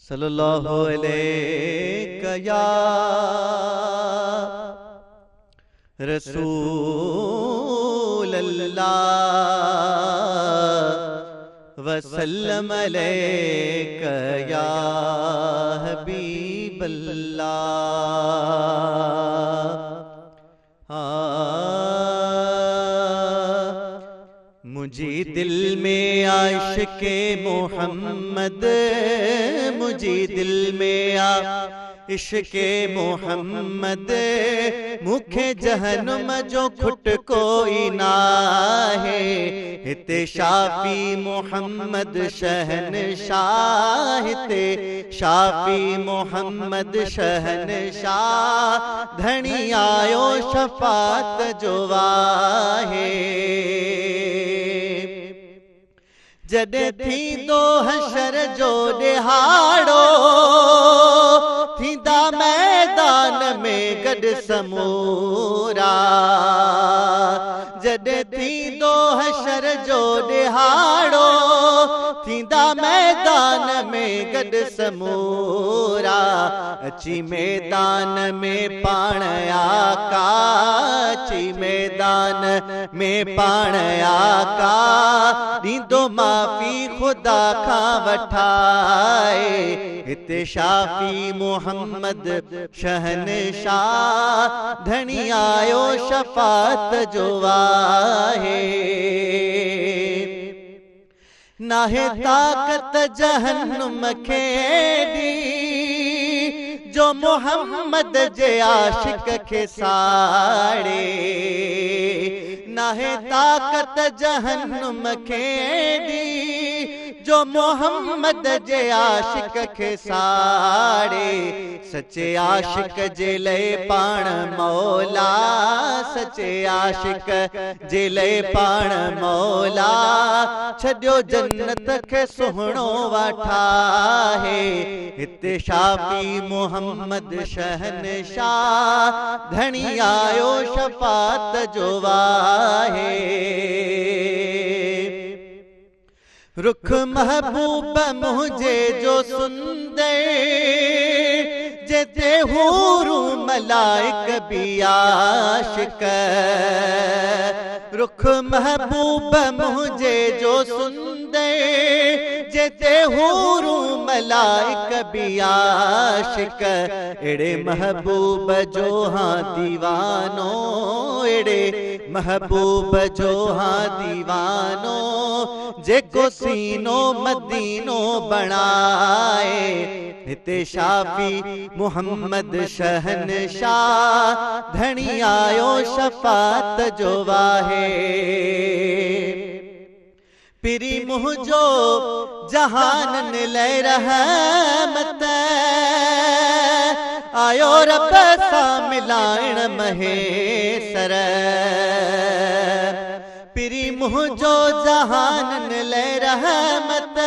सल्लल्लाहु अलैहि या रसूल अल्लाह वसल्लम अलैका या हबीब अल्लाह। मुझे दिल में आशिक़े मोहम्मद, मुझे दिल में इश्क़े मोहम्मद, मुखे जहन्नुम जो खुट कोई ना है। हिते शाफी मोहम्मद शहनशाह, हिते शाफी मोहम्मद शहनशाह, धनी आयो शफात जो वाहे। जॾहिं थींदो हशर जो ॾिहाड़ो, थींदा मैदान में गॾु समूरा। जॾहिं थींदो हशर जो ॾिहाड़ो, थींदा मैदान में गॾु समूरा। अची मैदान में पाण आका, अची मैदान में पाण आका, ॾींदो माफ़ी ख़ुदा खां वठाए। हिते शाफी मोहम्मद शहनशाह, धनी आयो शफात जो वाहे। नाहे ताकत जहन्नुम खे ॾी, जो मोहम्मद जे आशिक़ खे साड़े। नाहे ताकत जहन्नुम खे ॾी, जो मोहम्मद जे आशिक़ खे साड़े। सचे आशिक़ जे लए पाण मौला, सचे आशिक़ जे लए पाण मौला, छॾियो जन्नत खे सुहिणो वठाहे। हिते शाफी मोहम्मद शहनशाह, धनी आयो शफात जो वाहे। रुख महबूब मुझे जो सुंदे, जेते हूरू मलाइक भी आशिक। रुख महबूब मुझे जो सुंदे, जेते हूरू मलाइक भी आशिक। एड़े महबूब जो हाँ दीवानो, एड़े महबूब जो हाँ दीवानो, जेको सीनो मदीनो बनाए। हिते शाफी मोहम्मद शहनशाह, धनी आयो शफात जो वाहे। पिरी मुझो जहान ले रहमत, आयो रब सा मिलाइण महेसर। पिरी मुझो जहान ले रहमत,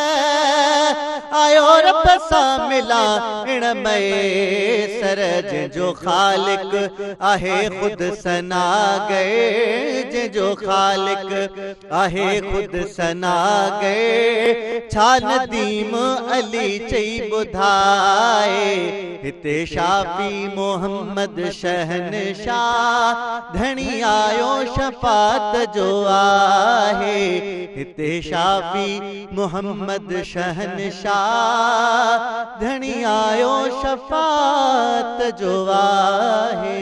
आयो रब सा मिलाइण महेसर। जो खालिक आहे खुद सना गए, जो खालिक आहे खुद सना गए। छा नदीम अली चई ॿुधाए। हिते शाफी मोहम्मद शहनशाह, धनी आयो शफात जो आहे। हिते शाफी मोहम्मद शहनशाह, धनी आयो शफात जो आहे।